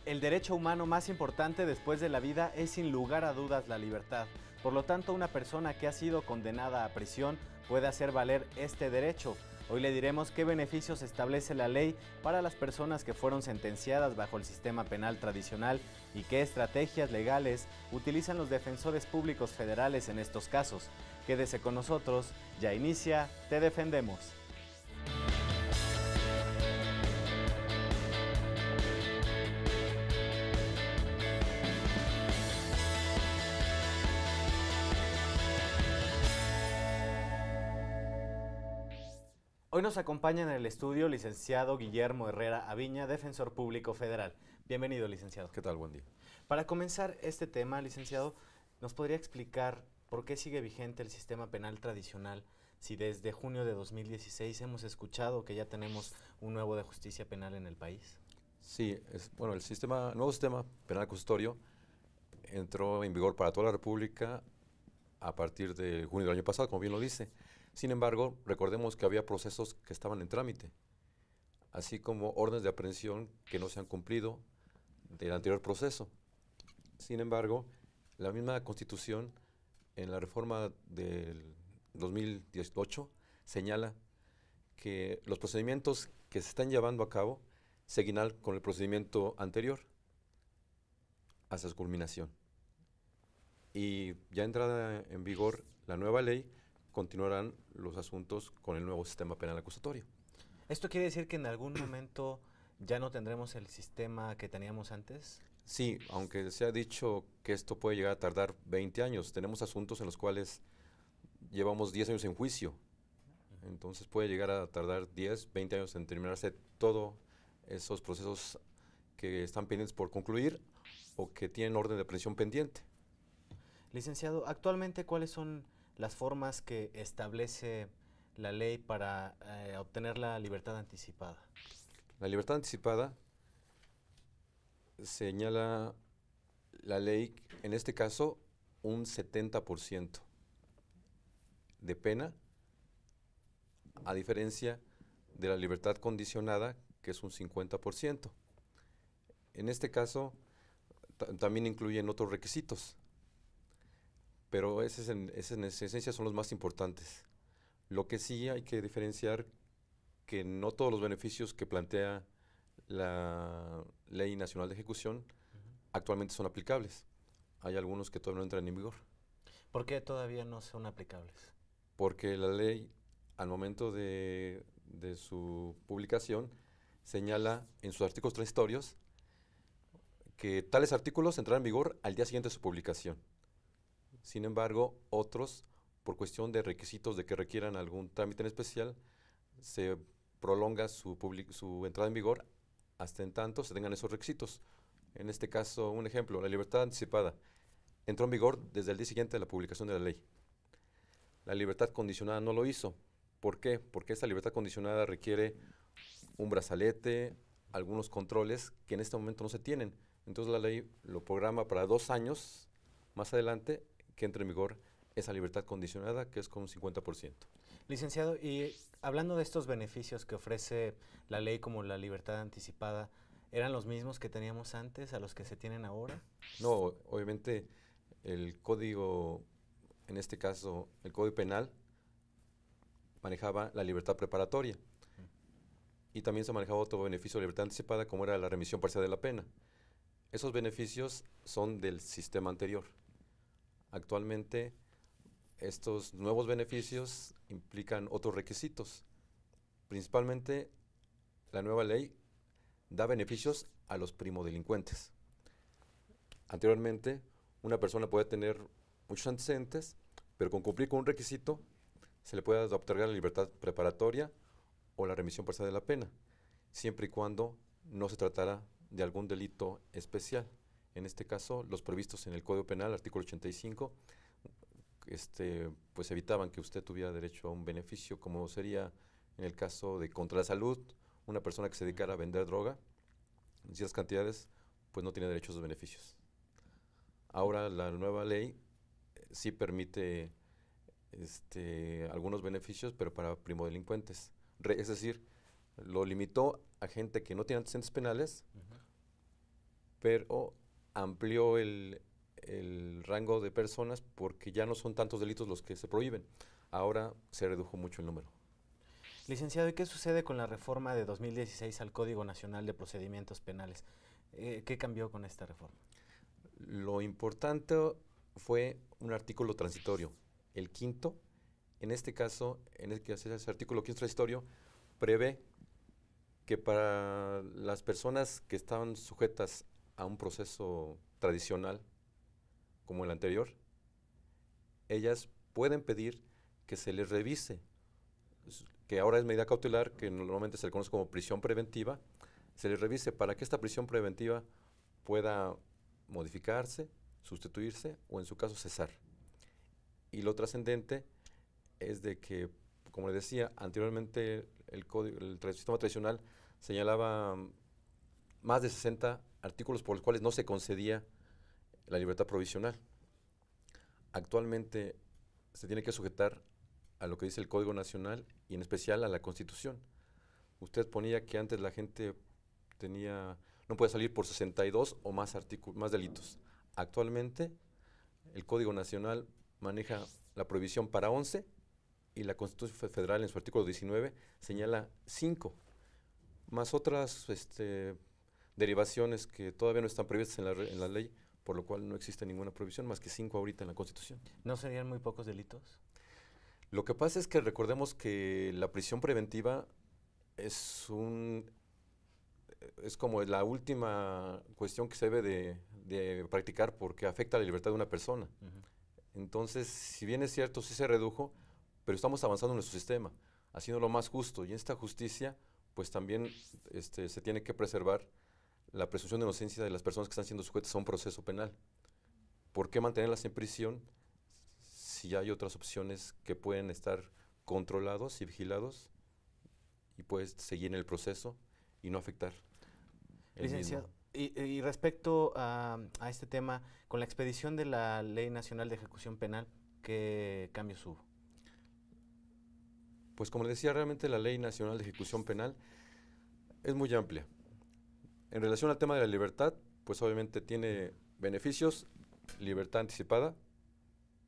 El derecho humano más importante después de la vida es sin lugar a dudas la libertad. Por lo tanto, una persona que ha sido condenada a prisión puede hacer valer este derecho. Hoy le diremos qué beneficios establece la ley para las personas que fueron sentenciadas bajo el sistema penal tradicional y qué estrategias legales utilizan los defensores públicos federales en estos casos. Quédese con nosotros, ya inicia Te Defendemos. Hoy nos acompaña en el estudio licenciado Guillermo Herrera Aviña, defensor público federal. Bienvenido, licenciado. ¿Qué tal? Buen día. Para comenzar este tema, licenciado, ¿nos podría explicar por qué sigue vigente el sistema penal tradicional si desde junio de 2016 hemos escuchado que ya tenemos un nuevo de justicia penal en el país? Sí, el nuevo sistema penal acusatorio entró en vigor para toda la República a partir de junio del año pasado, como bien lo dice. Sin embargo, recordemos que había procesos que estaban en trámite, así como órdenes de aprehensión que no se han cumplido del anterior proceso. Sin embargo, la misma Constitución, en la reforma del 2018, señala que los procedimientos que se están llevando a cabo seguirán con el procedimiento anterior hasta su culminación. Y ya entrada en vigor la nueva ley, continuarán los asuntos con el nuevo sistema penal acusatorio. ¿Esto quiere decir que en algún momento ya no tendremos el sistema que teníamos antes? Sí, aunque se ha dicho que esto puede llegar a tardar 20 años, tenemos asuntos en los cuales llevamos 10 años en juicio. Entonces puede llegar a tardar 10, 20 años en terminarse todos esos procesos que están pendientes por concluir o que tienen orden de aprehensión pendiente. Licenciado, actualmente, ¿cuáles son las formas que establece la ley para obtener la libertad anticipada? La libertad anticipada señala la ley, en este caso, un 70% de pena, a diferencia de la libertad condicionada, que es un 50%. En este caso, también incluyen otros requisitos, pero esos en esencia son los más importantes. Lo que sí hay que diferenciar que no todos los beneficios que plantea la Ley Nacional de Ejecución actualmente son aplicables. Hay algunos que todavía no entran en vigor. ¿Por qué todavía no son aplicables? Porque la ley, al momento de su publicación, señala en sus artículos transitorios que tales artículos entrarán en vigor al día siguiente de su publicación. Sin embargo, otros, por cuestión de requisitos de que requieran algún trámite en especial, se prolonga su entrada en vigor hasta en tanto se tengan esos requisitos. En este caso, un ejemplo, la libertad anticipada entró en vigor desde el día siguiente de la publicación de la ley. La libertad condicionada no lo hizo. ¿Por qué? Porque esta libertad condicionada requiere un brazalete, algunos controles que en este momento no se tienen. Entonces la ley lo programa para 2 años más adelante que entre en vigor esa libertad condicionada, que es con un 50%. Licenciado, y hablando de estos beneficios que ofrece la ley como la libertad anticipada, ¿eran los mismos que teníamos antes a los que se tienen ahora? No, obviamente el código, en este caso el Código Penal, manejaba la libertad preparatoria y también se manejaba otro beneficio de libertad anticipada como era la remisión parcial de la pena. Esos beneficios son del sistema anterior. Actualmente estos nuevos beneficios implican otros requisitos. Principalmente la nueva ley da beneficios a los primodelincuentes. Anteriormente una persona puede tener muchos antecedentes, pero con cumplir con un requisito se le puede otorgar la libertad preparatoria o la remisión parcial de la pena, siempre y cuando no se tratara de algún delito especial. En este caso, los previstos en el Código Penal, artículo 85, pues evitaban que usted tuviera derecho a un beneficio, como sería en el caso de contra la salud, una persona que se dedicara a vender droga en ciertas cantidades, pues no tiene derecho a esos beneficios. Ahora la nueva ley sí permite algunos beneficios, pero para primodelincuentes. Es decir, lo limitó a gente que no tiene antecedentes penales pero amplió el rango de personas porque ya no son tantos delitos los que se prohíben. Ahora se redujo mucho el número. Licenciado, ¿y qué sucede con la reforma de 2016 al Código Nacional de Procedimientos Penales? ¿Qué cambió con esta reforma? Lo importante fue un artículo transitorio, el quinto. En este caso, ese artículo quinto transitorio prevé que para las personas que estaban sujetas a un proceso tradicional como el anterior, ellas pueden pedir que se les revise, que ahora es medida cautelar, que normalmente se le conoce como prisión preventiva, se les revise para que esta prisión preventiva pueda modificarse, sustituirse o en su caso cesar. Y lo trascendente es de que, como le decía, anteriormente el sistema tradicional señalaba más de 60 artículos por los cuales no se concedía la libertad provisional. Actualmente se tiene que sujetar a lo que dice el Código Nacional y en especial a la Constitución. Usted ponía que antes la gente no puede salir por 62 o más delitos. Actualmente el Código Nacional maneja la prohibición para 11 y la Constitución Federal en su artículo 19 señala 5, más otras derivaciones que todavía no están previstas en la ley, por lo cual no existe ninguna prohibición, más que 5 ahorita en la Constitución. ¿No serían muy pocos delitos? Lo que pasa es que recordemos que la prisión preventiva es como la última cuestión que se debe de practicar porque afecta a la libertad de una persona. Entonces, si bien es cierto, sí se redujo, pero estamos avanzando en nuestro sistema, haciéndolo más justo. Y en esta justicia, pues también se tiene que preservar la presunción de inocencia de las personas que están siendo sujetas a un proceso penal. ¿Por qué mantenerlas en prisión si hay otras opciones que pueden estar controlados y vigilados y puedes seguir en el proceso y no afectar el Licenciado, mismo? y respecto a este tema, con la expedición de la Ley Nacional de Ejecución Penal, ¿qué cambios hubo? Pues como le decía, realmente la Ley Nacional de Ejecución Penal es muy amplia. En relación al tema de la libertad, pues obviamente tiene beneficios, libertad anticipada,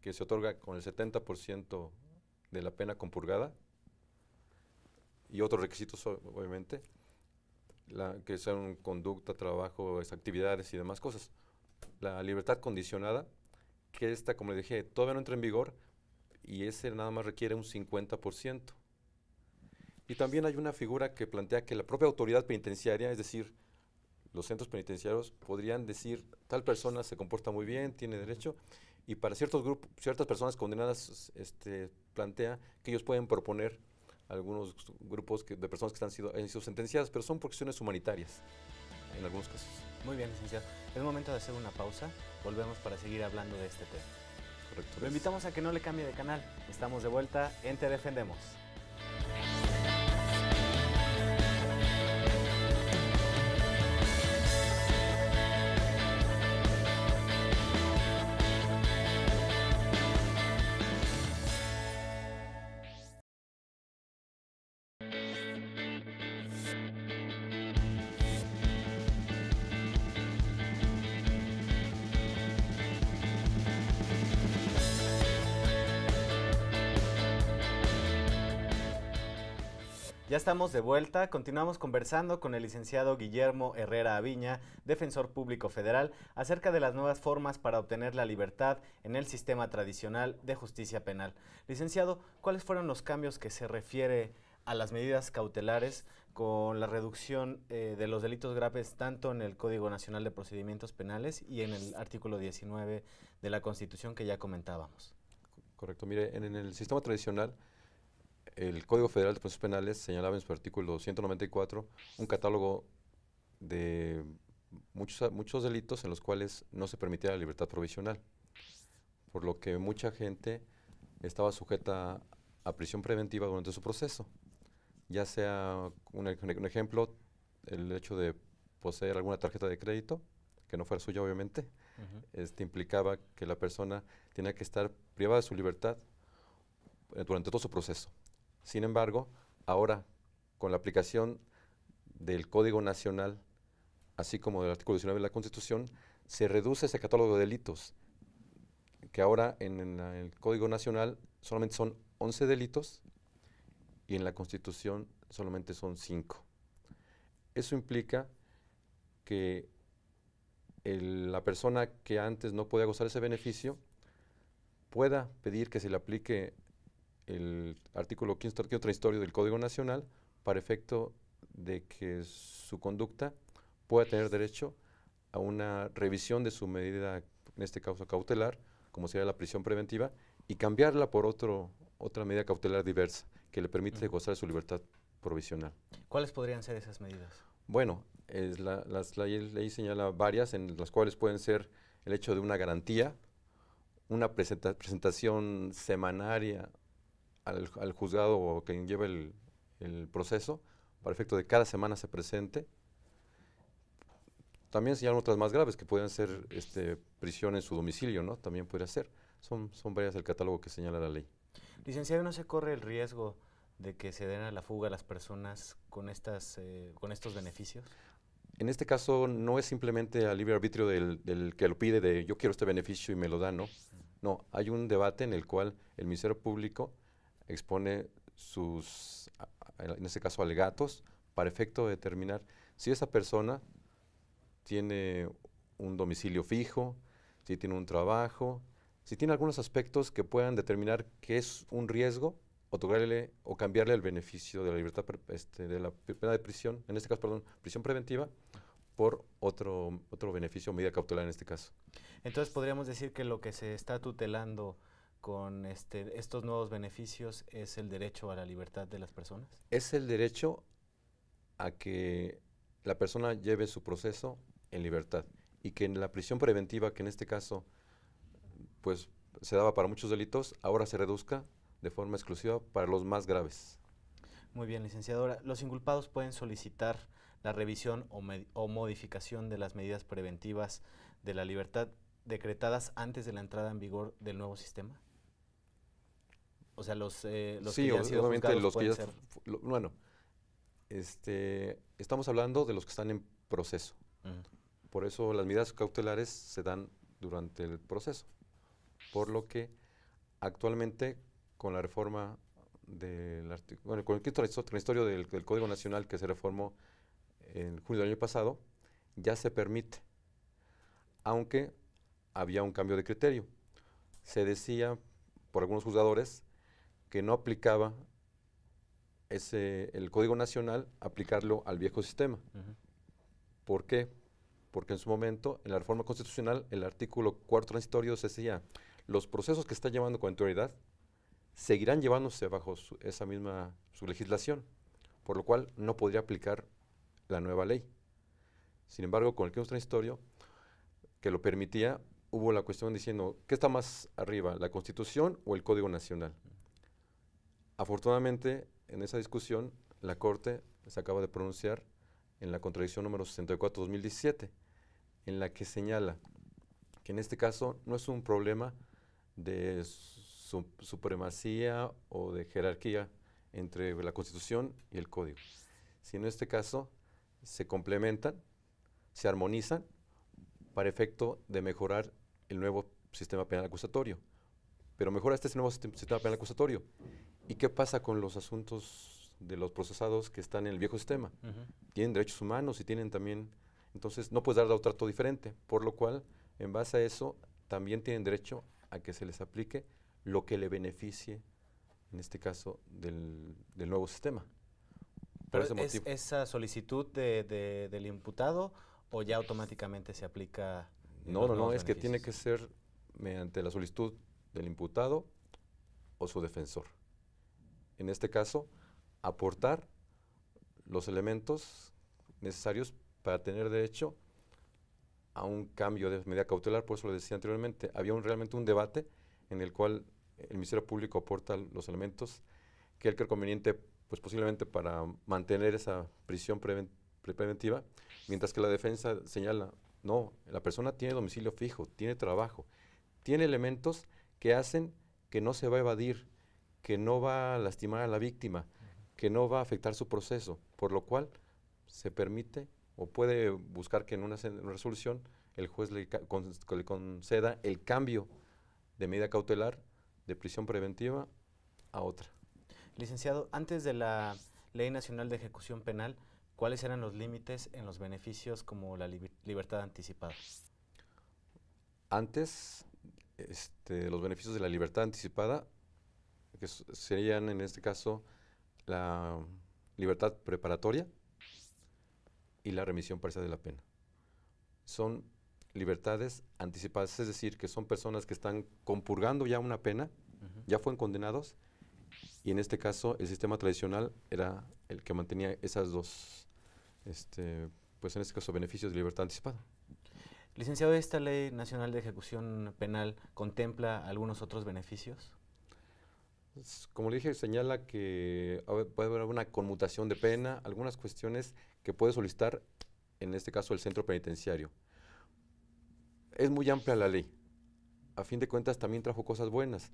que se otorga con el 70% de la pena compurgada, y otros requisitos, obviamente, que son conducta, trabajo, actividades y demás cosas. La libertad condicionada, que esta, como le dije, todavía no entra en vigor, y ese nada más requiere un 50%. Y también hay una figura que plantea que la propia autoridad penitenciaria, es decir, los centros penitenciarios, podrían decir, tal persona se comporta muy bien, tiene derecho, y para ciertos grupos, ciertas personas condenadas, plantea que ellos pueden proponer algunos grupos de personas que han sido sentenciadas, pero son por cuestiones humanitarias, en algunos casos. Muy bien, licenciado. Es momento de hacer una pausa. Volvemos para seguir hablando de este tema. Correcto. Lo invitamos a que no le cambie de canal. Estamos de vuelta en Te Defendemos. Ya estamos de vuelta, continuamos conversando con el licenciado Guillermo Herrera Aviña, defensor público federal, acerca de las nuevas formas para obtener la libertad en el sistema tradicional de justicia penal. Licenciado, ¿cuáles fueron los cambios que se refiere a las medidas cautelares con la reducción de los delitos graves tanto en el Código Nacional de Procedimientos Penales y en el artículo 19 de la Constitución que ya comentábamos? Correcto, mire, en el sistema tradicional, el Código Federal de Procesos Penales señalaba en su artículo 194 un catálogo de muchos delitos en los cuales no se permitía la libertad provisional, por lo que mucha gente estaba sujeta a prisión preventiva durante su proceso, ya sea, un ejemplo, el hecho de poseer alguna tarjeta de crédito, que no fuera suya obviamente, implicaba que la persona tenía que estar privada de su libertad durante todo su proceso. Sin embargo, ahora, con la aplicación del Código Nacional así como del artículo 19 de la Constitución, se reduce ese catálogo de delitos, que ahora en el Código Nacional solamente son 11 delitos y en la Constitución solamente son 5. Eso implica que la persona que antes no podía gozar ese beneficio pueda pedir que se le aplique el artículo 15 transitorio del Código Nacional para efecto de que su conducta pueda tener derecho a una revisión de su medida, en este caso cautelar, como sería la prisión preventiva, y cambiarla por otra medida cautelar diversa que le permite gozar de su libertad provisional. ¿Cuáles podrían ser esas medidas? Bueno, la ley señala varias, en las cuales pueden ser el hecho de una garantía, una presentación semanaria al juzgado o quien lleva el proceso, para efecto de cada semana se presente. También señalan otras más graves, que pueden ser prisión en su domicilio, ¿no? También podría ser. Son varias el catálogo que señala la ley. Licenciado, ¿no se corre el riesgo de que se den a la fuga las personas con estos beneficios? En este caso no es simplemente al libre arbitrio del que lo pide, de yo quiero este beneficio y me lo da, ¿no? No, hay un debate en el cual el Ministerio Público expone sus, en este caso, alegatos, para efecto de determinar si esa persona tiene un domicilio fijo, si tiene un trabajo, si tiene algunos aspectos que puedan determinar que es un riesgo, otorgarle o cambiarle el beneficio de la libertad de la pena de prisión, en este caso, perdón, prisión preventiva, por otro beneficio o medida cautelar en este caso. Entonces podríamos decir que lo que se está tutelando con estos nuevos beneficios es el derecho a la libertad de las personas. Es el derecho a que la persona lleve su proceso en libertad y que en la prisión preventiva, que en este caso pues se daba para muchos delitos, ahora se reduzca de forma exclusiva para los más graves. Muy bien, licenciadora. ¿Los inculpados pueden solicitar la revisión o modificación de las medidas preventivas de la libertad decretadas antes de la entrada en vigor del nuevo sistema? O sea, los Sí, que ya han sido juzgados los que pueden ya, ser. bueno, estamos hablando de los que están en proceso. Por eso las medidas cautelares se dan durante el proceso. Por lo que actualmente con la reforma con el quinto transitorio del Código Nacional que se reformó en junio del año pasado, ya se permite, aunque había un cambio de criterio. Se decía por algunos juzgadores que no aplicaba el Código Nacional, aplicarlo al viejo sistema. ¿Por qué? Porque en su momento, en la reforma constitucional, el artículo 4 transitorio se decía, los procesos que está llevando con anterioridad seguirán llevándose bajo esa misma su legislación, por lo cual no podría aplicar la nueva ley. Sin embargo, con el quinto transitorio, que lo permitía, hubo la cuestión diciendo, ¿qué está más arriba, la Constitución o el Código Nacional? Afortunadamente, en esa discusión, la Corte se acaba de pronunciar en la contradicción número 64/2017, en la que señala que en este caso no es un problema de supremacía o de jerarquía entre la Constitución y el Código, sino en este caso se complementan, se armonizan para efecto de mejorar el nuevo sistema penal acusatorio. Pero mejora este nuevo sistema penal acusatorio. ¿Y qué pasa con los asuntos de los procesados que están en el viejo sistema? Tienen derechos humanos y tienen también, entonces no puedes dar un trato diferente, por lo cual, en base a eso, también tienen derecho a que se les aplique lo que le beneficie, en este caso, del nuevo sistema. Por ese motivo. ¿Es esa solicitud del imputado o ya automáticamente se aplica? No, es que tiene que ser mediante la solicitud del imputado o su defensor. En este caso, aportar los elementos necesarios para tener derecho a un cambio de medida cautelar. Por eso lo decía anteriormente, había realmente un debate en el cual el Ministerio Público aporta los elementos que él cree conveniente, pues posiblemente para mantener esa prisión preventiva, mientras que la defensa señala, no, la persona tiene domicilio fijo, tiene trabajo, tiene elementos que hacen que no se va a evadir, que no va a lastimar a la víctima, que no va a afectar su proceso, por lo cual se permite o puede buscar que en una resolución el juez le conceda el cambio de medida cautelar de prisión preventiva a otra. Licenciado, antes de la Ley Nacional de Ejecución Penal, ¿cuáles eran los límites en los beneficios como la libertad anticipada? Antes, los beneficios de la libertad anticipada, que serían en este caso la libertad preparatoria y la remisión parcial de la pena. Son libertades anticipadas, es decir, que son personas que están compurgando ya una pena, ya fueron condenados, y en este caso el sistema tradicional era el que mantenía esas dos, pues en este caso, beneficios de libertad anticipada. Licenciado, ¿esta Ley Nacional de Ejecución Penal contempla algunos otros beneficios? Como le dije, señala que puede haber una conmutación de pena, algunas cuestiones que puede solicitar, en este caso, el centro penitenciario. Es muy amplia la ley. A fin de cuentas, también trajo cosas buenas.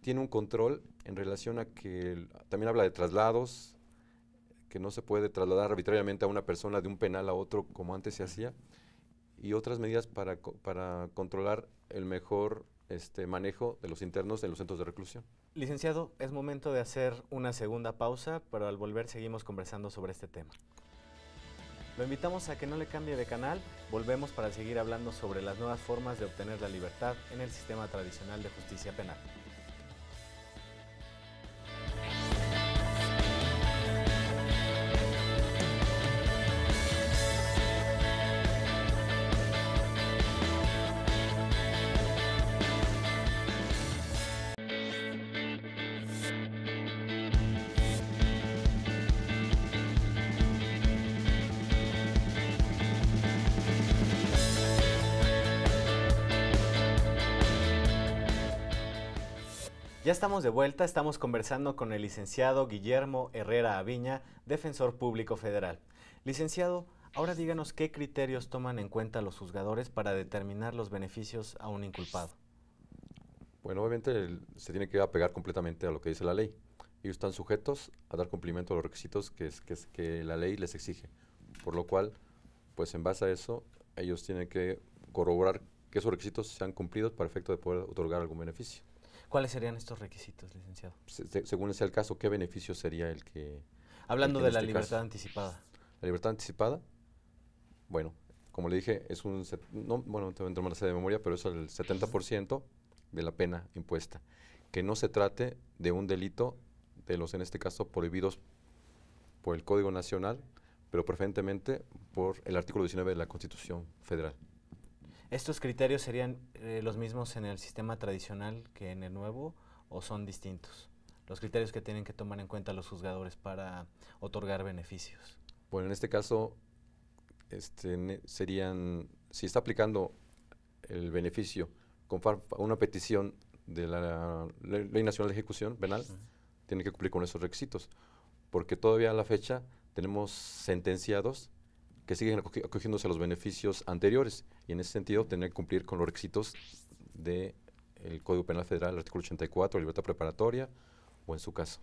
Tiene un control en relación a que también habla de traslados, que no se puede trasladar arbitrariamente a una persona de un penal a otro como antes se hacía, y otras medidas para controlar el mejor manejo de los internos en los centros de reclusión. Licenciado, es momento de hacer una segunda pausa, pero al volver seguimos conversando sobre este tema. Lo invitamos a que no le cambie de canal, volvemos para seguir hablando sobre las nuevas formas de obtener la libertad en el sistema tradicional de justicia penal. Ya estamos de vuelta, estamos conversando con el licenciado Guillermo Herrera Aviña, defensor público federal. Licenciado, ahora díganos qué criterios toman en cuenta los juzgadores para determinar los beneficios a un inculpado. Bueno, obviamente se tiene que apegar completamente a lo que dice la ley. Ellos están sujetos a dar cumplimiento a los requisitos que la ley les exige. Por lo cual, pues en base a eso, ellos tienen que corroborar que esos requisitos sean cumplidos para efecto de poder otorgar algún beneficio. ¿Cuáles serían estos requisitos, licenciado? Según sea el caso, ¿qué beneficio sería el que... Hablando de la libertad anticipada. La libertad anticipada, bueno, como le dije, es un... bueno, te voy a entrar más de memoria, pero es el 70% de la pena impuesta. Que no se trate de un delito de los, en este caso, prohibidos por el Código Nacional, pero preferentemente por el artículo 19 de la Constitución Federal. ¿Estos criterios serían los mismos en el sistema tradicional que en el nuevo o son distintos? Los criterios que tienen que tomar en cuenta los juzgadores para otorgar beneficios. Bueno, en este caso serían, si está aplicando el beneficio con una petición de la Ley Nacional de Ejecución Penal, tiene que cumplir con esos requisitos, porque todavía a la fecha tenemos sentenciados que siguen acogiéndose a los beneficios anteriores, y en ese sentido tener que cumplir con los requisitos del Código Penal Federal, el artículo 84, libertad preparatoria, o en su caso.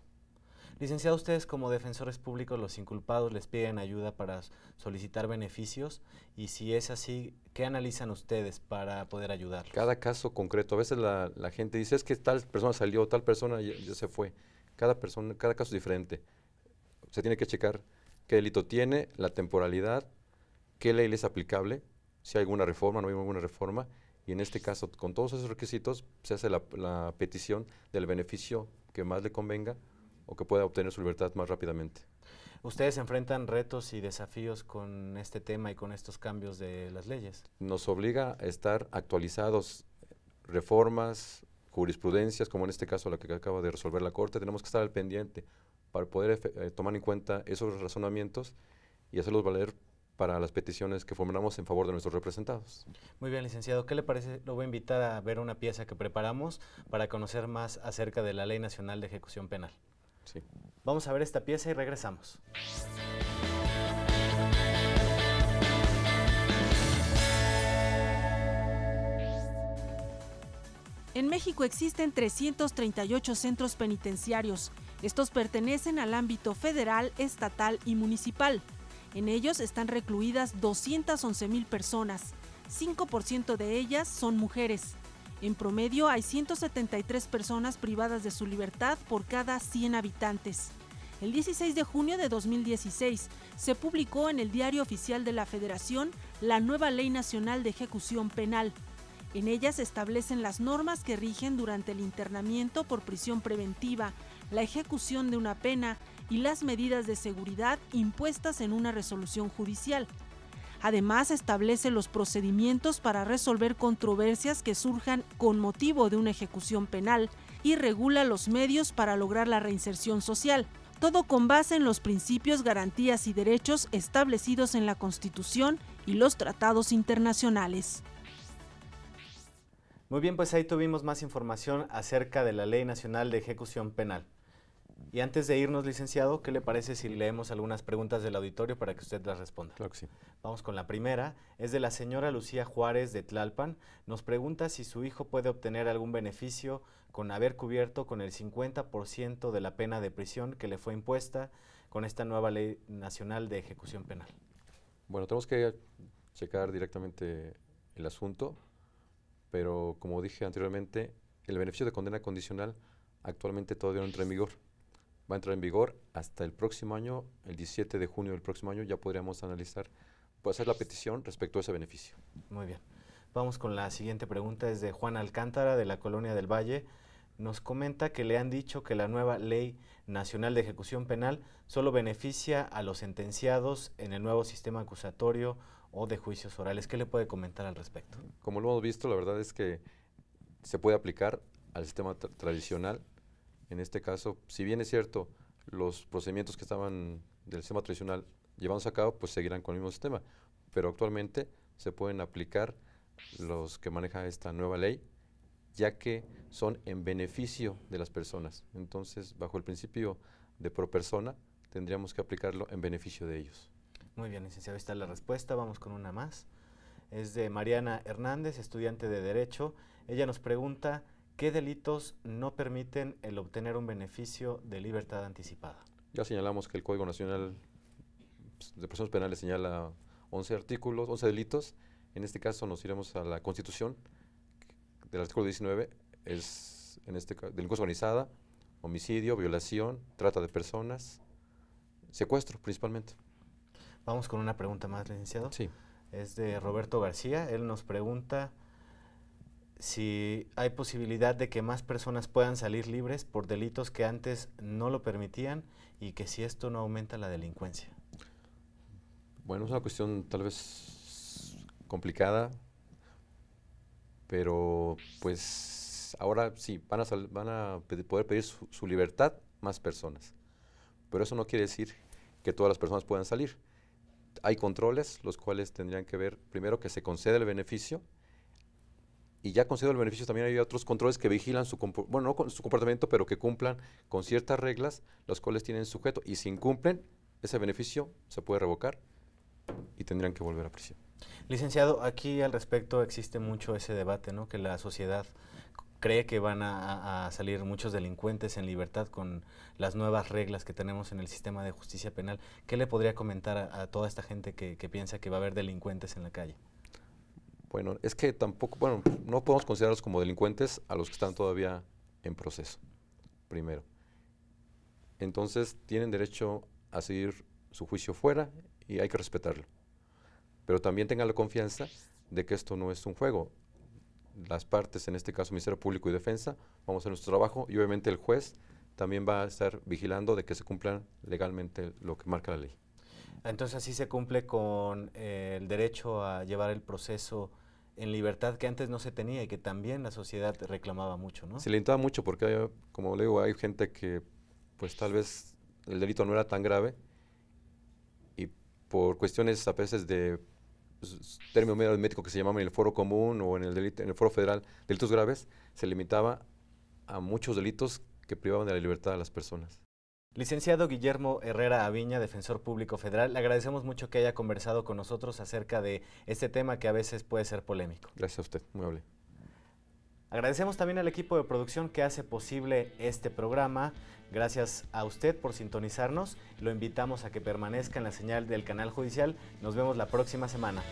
Licenciado, ustedes como defensores públicos, los inculpados les piden ayuda para solicitar beneficios, y si es así, ¿qué analizan ustedes para poder ayudarlos? Cada caso concreto, a veces la gente dice, es que tal persona salió, tal persona ya se fue. Cada caso es diferente. Se tiene que checar qué delito tiene, la temporalidad, qué ley le es aplicable, si hay alguna reforma, no hay alguna reforma, y en este caso, con todos esos requisitos, se hace la petición del beneficio que más le convenga o que pueda obtener su libertad más rápidamente. ¿Ustedes enfrentan retos y desafíos con este tema y con estos cambios de las leyes? Nos obliga a estar actualizados, reformas, jurisprudencias, como en este caso la que acaba de resolver la Corte, tenemos que estar al pendiente para poder tomar en cuenta esos razonamientos y hacerlos valer para las peticiones que formulamos en favor de nuestros representados. Muy bien, licenciado. ¿Qué le parece? Lo voy a invitar a ver una pieza que preparamos para conocer más acerca de la Ley Nacional de Ejecución Penal. Sí. Vamos a ver esta pieza y regresamos. En México existen 338 centros penitenciarios. Estos pertenecen al ámbito federal, estatal y municipal. En ellos están recluidas 211,000 personas, 5% de ellas son mujeres. En promedio hay 173 personas privadas de su libertad por cada 100 habitantes. El 16 de junio de 2016 se publicó en el Diario Oficial de la Federación la nueva Ley Nacional de Ejecución Penal. En ella se establecen las normas que rigen durante el internamiento por prisión preventiva, la ejecución de una pena y las medidas de seguridad impuestas en una resolución judicial. Además, establece los procedimientos para resolver controversias que surjan con motivo de una ejecución penal y regula los medios para lograr la reinserción social. Todo con base en los principios, garantías y derechos establecidos en la Constitución y los tratados internacionales. Muy bien, pues ahí tuvimos más información acerca de la Ley Nacional de Ejecución Penal. Y antes de irnos, licenciado, ¿qué le parece si leemos algunas preguntas del auditorio para que usted las responda? Claro que sí. Vamos con la primera. Es de la señora Lucía Juárez de Tlalpan. Nos pregunta si su hijo puede obtener algún beneficio con haber cubierto con el 50% de la pena de prisión que le fue impuesta con esta nueva Ley Nacional de Ejecución Penal. Bueno, tenemos que checar directamente el asunto, pero como dije anteriormente, el beneficio de condena condicional actualmente todavía no entra en vigor. Va a entrar en vigor hasta el próximo año, el 17 de junio del próximo año, ya podríamos analizar, puede hacer la petición respecto a ese beneficio. Muy bien. Vamos con la siguiente pregunta, es de Juan Alcántara, de la Colonia del Valle. Nos comenta que le han dicho que la nueva Ley Nacional de Ejecución Penal solo beneficia a los sentenciados en el nuevo sistema acusatorio o de juicios orales. ¿Qué le puede comentar al respecto? Como lo hemos visto, la verdad es que se puede aplicar al sistema tradicional. En este caso, si bien es cierto, los procedimientos que estaban del sistema tradicional llevándose a cabo, pues seguirán con el mismo sistema, pero actualmente se pueden aplicar los que maneja esta nueva ley, ya que son en beneficio de las personas. Entonces, bajo el principio de pro persona, tendríamos que aplicarlo en beneficio de ellos. Muy bien, licenciado, ahí está la respuesta. Vamos con una más. Es de Mariana Hernández, estudiante de Derecho. Ella nos pregunta, ¿qué delitos no permiten el obtener un beneficio de libertad anticipada? Ya señalamos que el Código Nacional de Procesos Penales señala 11 artículos, 11 delitos. En este caso nos iremos a la Constitución, del artículo 19, es en este caso delincuencia organizada, homicidio, violación, trata de personas, secuestro principalmente. Vamos con una pregunta más, licenciado. Sí. Es de Roberto García. Él nos pregunta si hay posibilidad de que más personas puedan salir libres por delitos que antes no lo permitían y que si esto no aumenta la delincuencia. Bueno, es una cuestión tal vez complicada, pero pues ahora sí, van a poder pedir su libertad más personas. Pero eso no quiere decir que todas las personas puedan salir. Hay controles, los cuales tendrían que ver primero que se conceda el beneficio, y ya concedido el beneficio también hay otros controles que vigilan su comportamiento, pero que cumplan con ciertas reglas, las cuales tienen sujeto, y si incumplen, ese beneficio se puede revocar y tendrían que volver a prisión. Licenciado, aquí al respecto existe mucho ese debate, ¿no? Que la sociedad cree que van a salir muchos delincuentes en libertad con las nuevas reglas que tenemos en el sistema de justicia penal. ¿Qué le podría comentar a toda esta gente que piensa que va a haber delincuentes en la calle? Bueno, es que tampoco, no podemos considerarlos como delincuentes a los que están todavía en proceso, primero. Entonces, tienen derecho a seguir su juicio fuera y hay que respetarlo. Pero también tengan la confianza de que esto no es un juego. Las partes, en este caso Ministerio Público y Defensa, vamos a hacer nuestro trabajo y obviamente el juez también va a estar vigilando de que se cumplan legalmente lo que marca la ley. Entonces, así se cumple con el derecho a llevar el proceso en libertad que antes no se tenía y que también la sociedad reclamaba mucho, ¿no? Se limitaba mucho porque, como le digo, hay gente que pues tal vez el delito no era tan grave y por cuestiones a veces de término médico que se llamaban en el foro común o en el foro federal, delitos graves, se limitaba a muchos delitos que privaban de la libertad a las personas. Licenciado Guillermo Herrera Aviña, Defensor Público Federal, le agradecemos mucho que haya conversado con nosotros acerca de este tema que a veces puede ser polémico. Gracias a usted, muy amable. Agradecemos también al equipo de producción que hace posible este programa. Gracias a usted por sintonizarnos. Lo invitamos a que permanezca en la señal del canal judicial. Nos vemos la próxima semana.